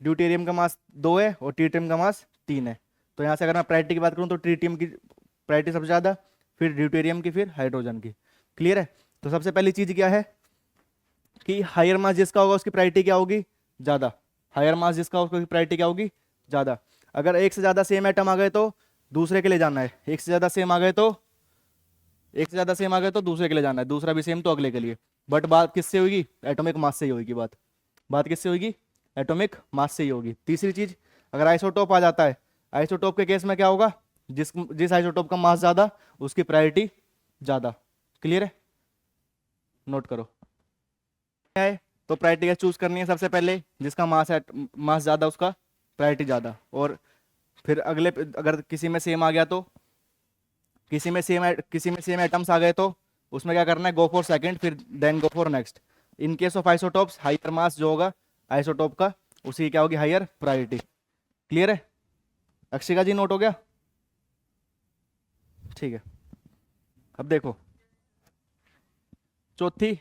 ड्यूटेरियम का मास दो है और ट्रीटियम का मास तीन है। तो यहाँ से अगर मैं प्रायोरिटी की बात करूँ तो ट्रीटियम की प्रायोरिटी सबसे ज़्यादा, फिर ड्यूटेरियम की, फिर हाइड्रोजन की। क्लियर है? तो सबसे पहली चीज़ क्या है कि हायर मास जिसका होगा उसकी प्रायोरिटी क्या होगी? ज़्यादा। हायर मास जिसका होगा उसकी प्रायोरिटी क्या होगी? ज़्यादा। अगर एक से ज़्यादा सेम एटम आ गए तो दूसरे के लिए जाना है, एक से ज़्यादा सेम आ गए तो, एक से ज़्यादा सेम आ गए तो दूसरे के लिए जाना है, दूसरा भी सेम तो अगले के लिए। बट बात किससे होगी? एटॉमिक मास से ही होगी बात, बात किससे होगी? एटॉमिक मास से ही होगी। तीसरी चीज, अगर आइसोटोप आ जाता है, आइसोटोप के केस में क्या होगा? जिस जिस आइसोटोप का मास ज्यादा उसकी प्रायोरिटी ज्यादा। क्लियर है? नोट करो है, तो प्रायोरिटी क्या चूज करनी है? सबसे पहले जिसका मास है, मास ज्यादा उसका प्रायोरिटी ज्यादा, और फिर अगले अगर किसी में सेम आ गया तो, किसी में सेम एटम्स आ गए तो उसमें क्या करना है? गो फॉर सेकंड, फिर then go for next. In case of isotopes higher mass जो होगा आइसोटोप का उसी क्या होगी? Higher priority. क्लियर है? अक्षिका जी नोट हो गया? ठीक है, अब देखो चौथी,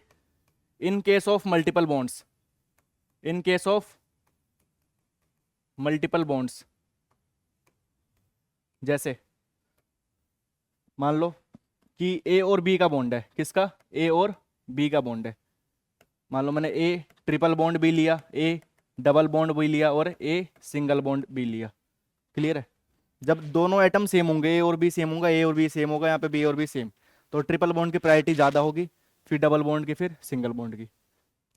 इन case of multiple bonds, in case of multiple bonds, जैसे मान लो कि ए और बी का बॉन्ड है, किसका? ए और बी का बॉन्ड है। मान लो मैंने ए ट्रिपल बॉन्ड भी लिया, ए डबल बॉन्ड भी लिया और ए सिंगल बॉन्ड भी लिया। क्लियर है? जब दोनों एटम सेम होंगे, ए और बी सेम होगा, ए और बी सेम होगा, यहाँ पे बी और बी सेम, तो ट्रिपल बॉन्ड की प्रायोरिटी ज़्यादा होगी, फिर डबल बॉन्ड की, फिर सिंगल बॉन्ड की।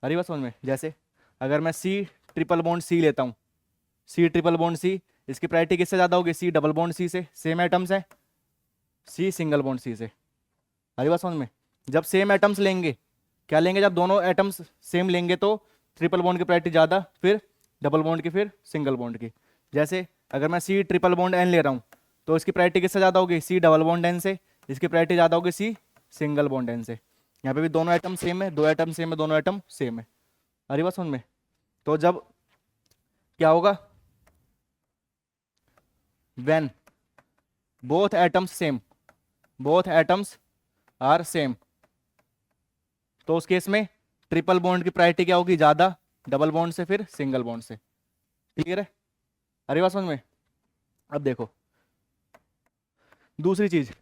अरे बात समझ में? जैसे अगर मैं सी ट्रिपल बॉन्ड सी लेता हूँ, सी ट्रिपल बॉन्ड सी, इसकी प्रायोरिटी किससे ज़्यादा होगी? सी डबल बॉन्ड सी से, सेम एटम्स है, सी सिंगल बॉन्ड सी से। अरे बात समझ में? जब सेम एटम्स लेंगे, क्या लेंगे? जब दोनों एटम्स सेम लेंगे तो ट्रिपल बॉन्ड की प्रायोरिटी ज़्यादा, फिर डबल बॉन्ड की, फिर सिंगल बॉन्ड की। जैसे अगर मैं सी ट्रिपल बॉन्ड एन ले रहा हूँ तो इसकी प्रायोरिटी किससे ज़्यादा होगी? सी डबल बॉन्ड एन से। इसकी प्रायोरिटी ज़्यादा होगी सी सिंगल बॉन्ड एन से। यहाँ पे भी दोनों एटम सेम है, दो एटम सेम है, दोनों एटम सेम है। अरे बात समझ में। तो जब क्या होगा, when both atoms same, both atoms are same, तो उस केस में ट्रिपल बॉन्ड की प्रायोरिटी क्या होगी, ज्यादा डबल बॉन्ड से, फिर सिंगल बॉन्ड से। क्लियर है, अरे बात समझ में। अब देखो दूसरी चीज,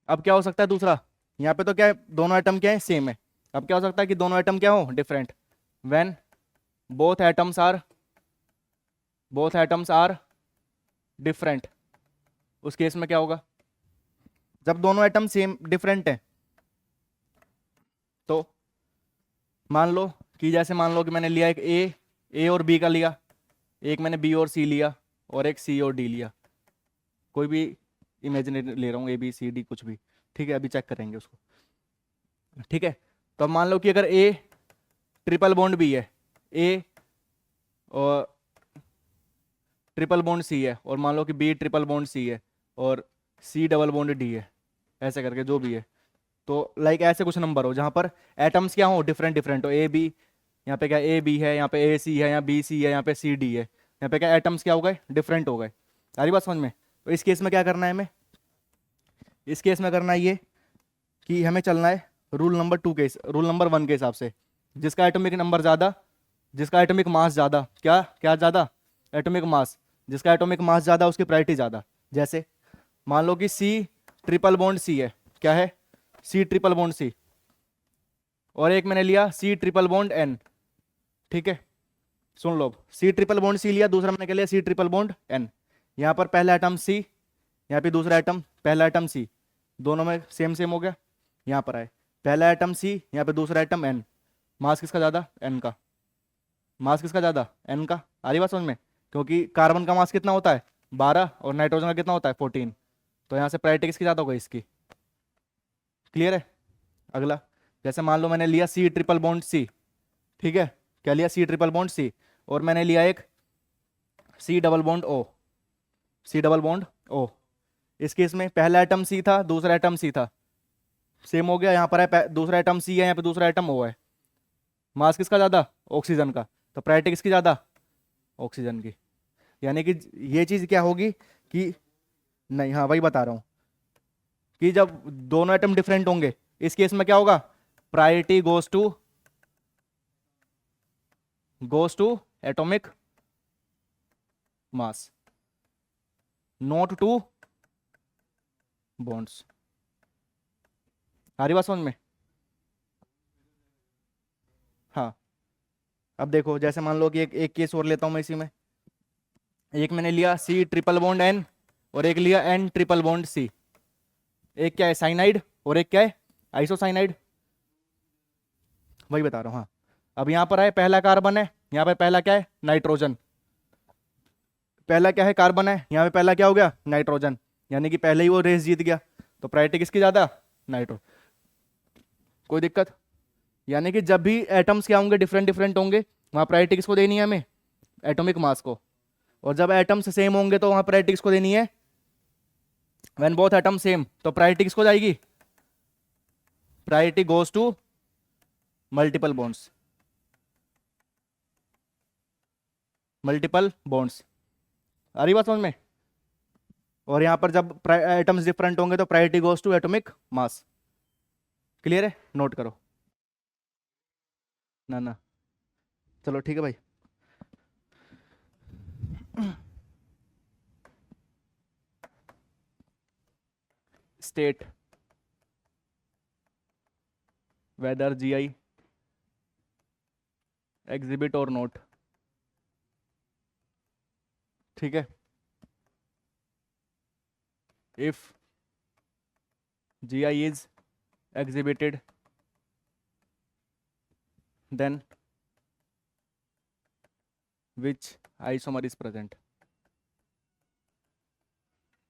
अब क्या हो सकता है दूसरा, यहाँ पे तो क्या है, दोनों एटम क्या है, सेम है। अब क्या हो सकता है कि दोनों एटम क्या हो, different. When both atoms are, both atoms are different, उस केस में क्या होगा, जब दोनों एटम सेम डिफरेंट है, तो मान लो कि जैसे मान लो कि मैंने लिया एक ए और बी का लिया, एक मैंने बी और सी लिया, और एक सी और डी लिया, कोई भी इमेजिनरी ले रहा हूँ, ए बी सी डी कुछ भी, ठीक है, अभी चेक करेंगे उसको। ठीक है, तो अब मान लो कि अगर ए ट्रिपल बॉन्ड बी है, ए और ट्रिपल बॉन्ड सी है, और मान लो कि बी ट्रिपल बॉन्ड सी है, और सी डबल बॉन्ड डी है, ऐसे करके जो भी है, तो लाइक ऐसे कुछ नंबर हो जहां पर एटम्स क्या हो, डिफरेंट डिफरेंट हो, ए बी, यहाँ पे क्या ए बी है, यहाँ पे ए सी है, यहाँ बी सी है, यहाँ पे सी डी है, यहाँ पे क्या एटम्स क्या हो गए, डिफरेंट हो गए। सारी बात समझ में। तो इस केस में क्या करना है हमें, इस केस में करना है ये कि हमें चलना है रूल नंबर 2 के, रूल नंबर 1 के हिसाब से। जिसका एटॉमिक नंबर ज़्यादा, जिसका एटॉमिक मास ज़्यादा, क्या क्या ज़्यादा, एटॉमिक मास, जिसका एटॉमिक मास ज़्यादा उसकी प्रायोरिटी ज़्यादा। जैसे मान लो कि सी ट्रिपल बॉन्ड सी है, क्या है, सी ट्रिपल बॉन्ड सी, और एक मैंने लिया सी ट्रिपल बॉन्ड एन। ठीक है, सुन लो, सी ट्रिपल बॉन्ड सी लिया, दूसरा मैंने क्या लिया, सी ट्रिपल बॉन्ड एन। यहाँ पर पहला एटम सी, यहाँ पे दूसरा एटम, पहला एटम सी, दोनों में सेम सेम हो गया। यहाँ पर आए पहला एटम सी, यहाँ पे दूसरा एटम एन, मास किसका ज़्यादा, एन का। मास किसका ज़्यादा, एन का। आ रही बात समझ में, क्योंकि कार्बन का मास कितना होता है 12, और नाइट्रोजन का कितना होता है 14, तो यहाँ से प्रायोरिटी किसकी ज़्यादा होगी, इसकी। क्लियर है। अगला, जैसे मान लो मैंने लिया सी ट्रिपल बॉन्ड सी, ठीक है, क्या लिया, सी ट्रिपल बॉन्ड सी, और मैंने लिया एक C double bond O, C double bond O. इस केस में पहला एटम सी था, दूसरा एटम सी था, सेम हो गया। यहाँ पर है दूसरा एटम सी है, यहाँ पे दूसरा एटम ओ है, मास किसका ज़्यादा, ऑक्सीजन का, तो प्रायोरिटी किसकी ज़्यादा, ऑक्सीजन की। यानी कि ये चीज़ क्या होगी कि, नहीं हाँ वही बता रहा हूँ, कि जब दोनों एटम डिफरेंट होंगे, इस केस में क्या होगा, priority goes to atomic mass, not to bonds. सारी बात समझ में। हाँ, अब देखो जैसे मान लो कि एक केस और लेता हूं मैं इसी में, एक मैंने लिया सी ट्रिपल बॉन्ड एन, और एक लिया एन ट्रिपल बॉन्ड सी। एक क्या है, साइनाइड, और एक क्या है, आइसोसाइनाइड। वही बता रहा हूँ। हाँ, अब यहाँ पर है पहला कार्बन है, यहाँ पे पहला क्या है, नाइट्रोजन। पहला क्या है, कार्बन है, यहाँ पे पहला क्या हो गया, नाइट्रोजन, यानी कि पहले ही वो रेस जीत गया, तो प्रायोरिटी किसकी ज्यादा, नाइट्रो। कोई दिक्कत, यानी कि जब भी एटम्स क्या होंगे, डिफरेंट डिफरेंट होंगे, वहाँ प्रायोरिटी किसको देनी है हमें, एटॉमिक मास को। और जब एटम्स सेम होंगे तो वहाँ प्रायोरिटी किसको देनी है, व्हेन बोथ एटम सेम, तो प्रायोरिटी किसको जाएगी, priority goes to multiple bonds, multiple bonds. आ रही बात समझ में। और यहाँ पर जब एटम्स डिफरेंट होंगे तो priority goes to atomic mass. Clear है, नोट करो ना ना। चलो ठीक है भाई। State whether GI exhibit or not. ठीक है, इफ GI is exhibited, then which isomer is present।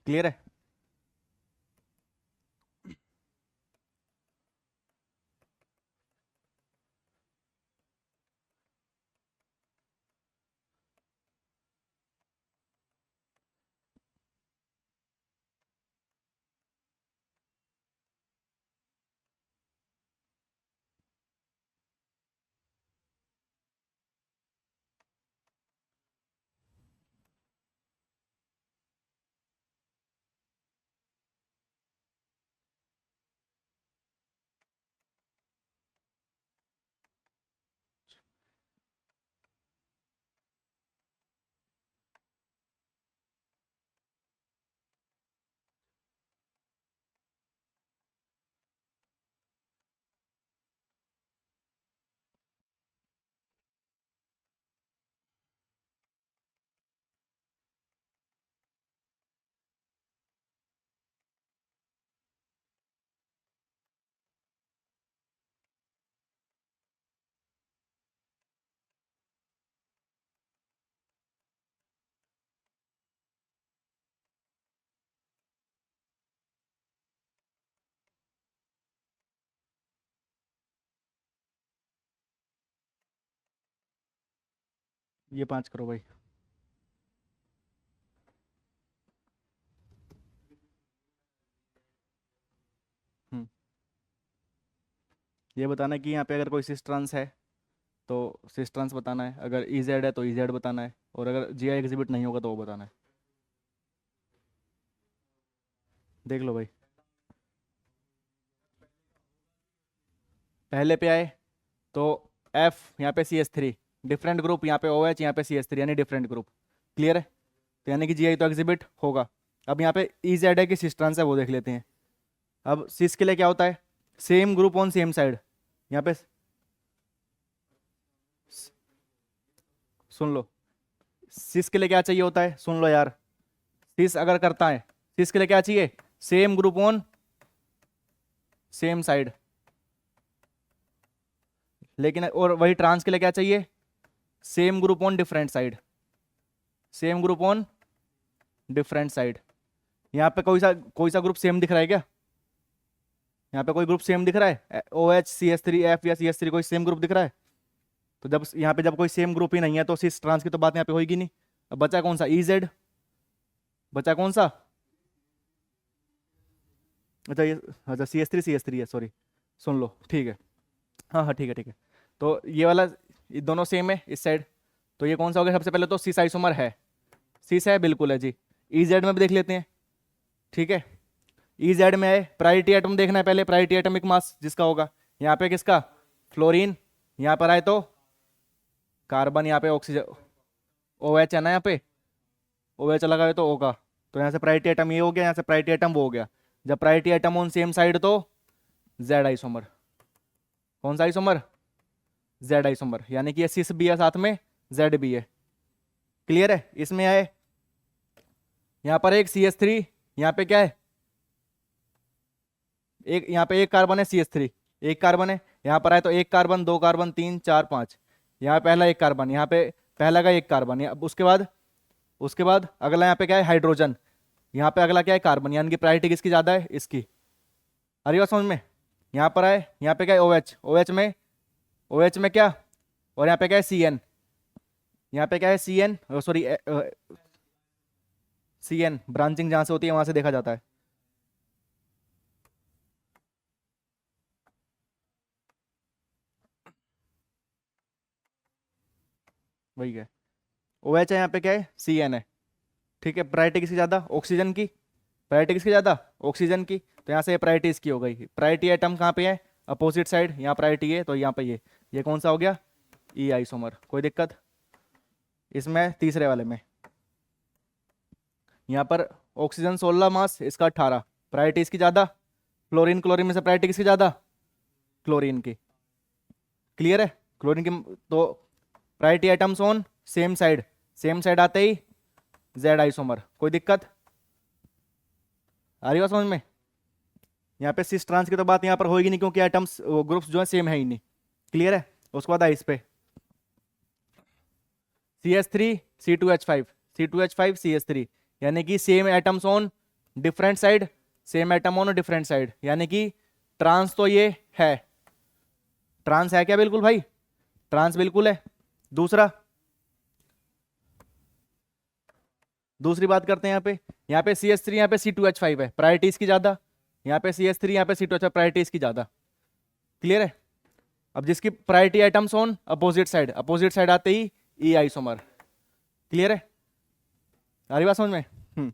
Clear है। ये 5 करो भाई। हम्म। ये बताना है कि यहाँ पे अगर कोई सिस ट्रांस है तो सिस ट्रांस बताना है, अगर ई जेड है तो ई जेड बताना है, और अगर जी आई एग्जिबिट नहीं होगा तो वो बताना है। देख लो भाई। पहले पे आए तो एफ, यहाँ पे C S three different group, यहाँ पे ओ एच, यहाँ पे सी एस थ्री यानी डिफरेंट ग्रुप। क्लियर है? तो यानी कि जी आई तो एग्जिबिट होगा। अब यहाँ पे ई जेड है कि सिस ट्रांस है वो देख लेते हैं। अब सिस के लिए क्या होता है? Same group on same side. यहाँ पे सुन लो, सिस के लिए क्या चाहिए होता है, सुन लो यार। सिस अगर करता है, सिस के लिए क्या चाहिए? Same group on same side. लेकिन और वही ट्रांस के लिए क्या चाहिए? Same group on different side. Same group on different side. यहाँ पे कोई सा ग्रुप सेम दिख रहा है क्या? यहाँ पे कोई ग्रुप सेम दिख रहा है? O H C S three F या सी एस थ्री कोई सेम ग्रुप दिख रहा है? तो जब यहाँ पे जब कोई सेम ग्रुप ही नहीं है तो सिस ट्रांस की तो बात यहाँ पे होगी नहीं। अब बचा कौन सा? E Z. बचा कौन सा? अच्छा ये, अच्छा सी एस थ्री है, सॉरी। सुन लो, ठीक है। हाँ हाँ ठीक है ठीक है। तो ये वाला, ये दोनों सेम है इस साइड। तो ये कौन सा हो गया? सबसे पहले तो सिस आइसोमर है। सिस है, बिल्कुल है जी। ई जेड में भी देख लेते हैं। ठीक है, ई जेड में है, प्रायोरिटी एटम देखना है पहले, प्रायोरिटी एटमिक मास जिसका होगा। यहाँ पे किसका? फ्लोरीन। यहाँ पर आए तो कार्बन, यहाँ पे ऑक्सीजन, ओ एच है ना, यहाँ पे ओ एच लगा है तो ओ का। तो यहाँ से प्रायोरिटी एटम ये हो गया, यहाँ से प्रायोरिटी एटम वो हो गया। जब priority atom on same side तो जेड आइसोमर। कौन सा आइसोमर? जेड आइसोमर, यानी कि ये सिस भी है साथ में जेड भी है। क्लियर है? इसमें आए, यहाँ पर एक सी एस थ्री, यहाँ पे क्या है? एक, यहाँ पे एक कार्बन है सी एस थ्री, एक कार्बन है। यहाँ पर आए तो एक कार्बन, दो कार्बन, तीन, चार, पांच। यहाँ पहला एक कार्बन, यहाँ पे पहला का एक कार्बन, उसके बाद अगला यहाँ पे क्या है? हाइड्रोजन। यहाँ पे अगला क्या है? कार्बन। यानी कि प्रायोरिटी किसकी ज्यादा है? इसकी। आ रही बात समझ में? यहाँ पर आए, यहाँ पे क्या है? O H. ओ एच में क्या? और यहाँ पे क्या है? C N. यहाँ पे क्या है? C N, sorry C N. Branching जहां से होती है वहां से देखा जाता है। वही है। ओ एच है, यहाँ पे क्या है? सी एन है। ठीक है, प्रायोरिटी किसकी ज्यादा? ऑक्सीजन की। प्रायोरिटी किसकी ज्यादा? ऑक्सीजन की। तो यहाँ से प्रायोरिटी इसकी हो गई। प्रायोरिटी एटम कहाँ पे है? Opposite side. यहाँ प्रायोरिटी है तो यहाँ पे ये कौन सा हो गया? ई आइसोमर। कोई दिक्कत इसमें? तीसरे वाले में यहाँ पर ऑक्सीजन 16 मास, इसका 18। प्रायोरिटी इसकी ज्यादा। क्लोरीन, क्लोरीन में से प्रायोरिटी किसकी ज्यादा? क्लोरीन की। क्लियर है? क्लोरीन की। तो priority atoms on same side, same side आते ही जेड आइसोमर। कोई दिक्कत आ रही है समझ में? यहाँ पे सिस ट्रांस की तो बात यहाँ पर होगी नहीं, क्योंकि एटम्स ग्रुप्स जो है सेम है ही नहीं। क्लियर है? उसके बाद इस पे C S three C two H five, C two H five C S three, यानी कि same atoms on different side, same atom on different side, यानी कि ट्रांस तो ये है। ट्रांस है क्या? बिल्कुल भाई, ट्रांस बिल्कुल है। दूसरा, दूसरी बात करते हैं। यहाँ पे सी एस थ्री, यहाँ पे सी टू एच फाइव है, प्रायोरिटी इसकी ज्यादा। यहाँ पे सी एस थ्री, यहाँ पे सी टू एच फाइव, प्रायोरिटी इसकी ज्यादा। क्लियर है? अब जिसकी priority atoms on opposite side, opposite side आते ही ई आइसोमर। क्लियर है? आ रही बात समझ में?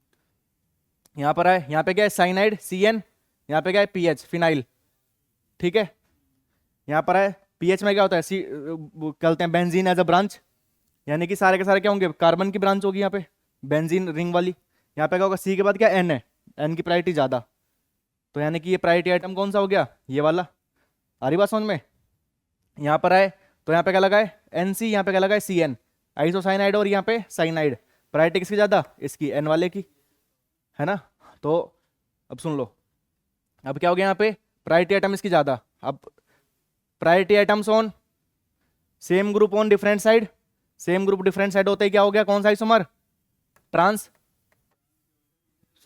यहाँ पर है, यहाँ पे क्या है? साइनाइड सी एन, यहाँ पे क्या है? P H, phenyl. ठीक है, यहाँ पर है पीएच में क्या होता है? सी कहते हैं बेंजीन एज अ ब्रांच, यानी कि सारे के सारे क्या होंगे? कार्बन की ब्रांच होगी यहाँ पे, बेंजीन रिंग वाली। यहाँ पे क्या होगा? सी के बाद क्या? एन है, एन की प्रायोरिटी ज्यादा। तो यानी कि ये प्रायोरिटी आइटम कौन सा हो गया? ये वाला। आ रही बात समझ में? यहाँ पर आए तो यहाँ पे क्या लगा है? एन सी, यहाँ पे क्या लगा है? सी एन, आइसोसाइनाइड, और यहाँ पे साइनाइड। प्रायोरिटी किसकी ज्यादा? इसकी, एन वाले की, है ना? तो अब सुन लो, अब क्या हो गया? यहाँ पे प्रायोरिटी आइटम इसकी ज्यादा। अब priority items on same group on different side, same group different side होते ही क्या हो गया? कौन सा आइसोमर? ट्रांस।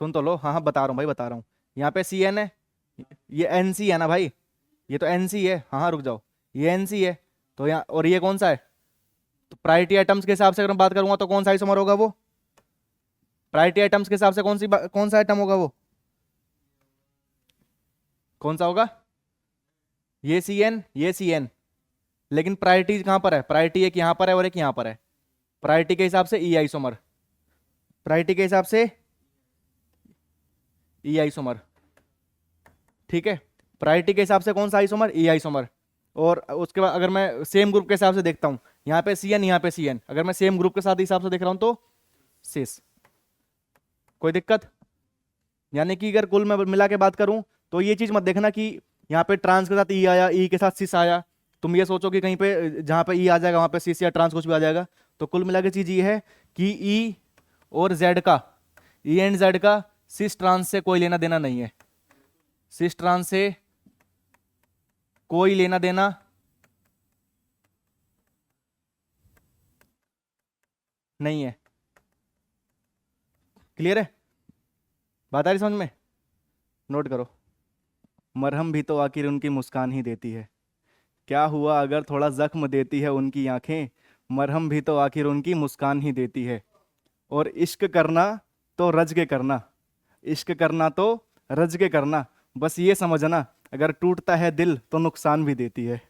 सुन तो लो, हाँ हाँ बता रहा हूँ भाई, बता रहा हूँ। यहाँ पे सी एन है, ये एन सी है ना भाई, ये तो एन सी है। हाँ हाँ रुक जाओ, ये एन सी है। तो यहाँ, और ये कौन सा है? तो प्रायोरिटी आइटम्स के हिसाब से अगर मैं बात करूंगा तो कौन सा आइसोमर होगा वो? प्रायोरिटी आइटम्स के हिसाब से कौन सा आइटम होगा वो? कौन सा होगा? ये सी एन, ये सी एन। लेकिन प्रायोरिटी कहां पर है? प्रायोरिटी एक यहां पर है और एक यहां पर है। प्रायोरिटी के हिसाब से ई आइसोमर, प्रायोरिटी के हिसाब से ई आइसोमर, ठीक है। प्रायोरिटी के हिसाब से कौन सा आइसोमर? ई आइसोमर। और उसके बाद अगर मैं सेम ग्रुप के हिसाब से देखता हूं, यहाँ पे सी एन, यहाँ पे सी एन, अगर मैं सेम ग्रुप के साथ हिसाब से देख रहा हूं तो सिस। कोई दिक्कत? यानी कि अगर कुल में मिला के बात करूं तो ये चीज मत देखना कि यहाँ पे ट्रांस के साथ ई आया, ई के साथ सिस आया। तुम ये सोचो कि कहीं पे जहां पे ई आ जाएगा वहां पे सिस या ट्रांस कुछ भी आ जाएगा। तो कुल मिला के चीज ये है कि ई और जेड का, ई एंड जेड का सिस ट्रांस से कोई लेना देना नहीं है। सिस ट्रांस से कोई लेना देना नहीं है। क्लियर है? बात आ रही समझ में? नोट करो। मरहम भी तो आखिर उनकी मुस्कान ही देती है। क्या हुआ अगर थोड़ा जख्म देती है उनकी आंखें? मरहम भी तो आखिर उनकी मुस्कान ही देती है। और इश्क करना तो रज के करना, इश्क करना तो रज के करना। बस ये समझना, अगर टूटता है दिल तो नुकसान भी देती है।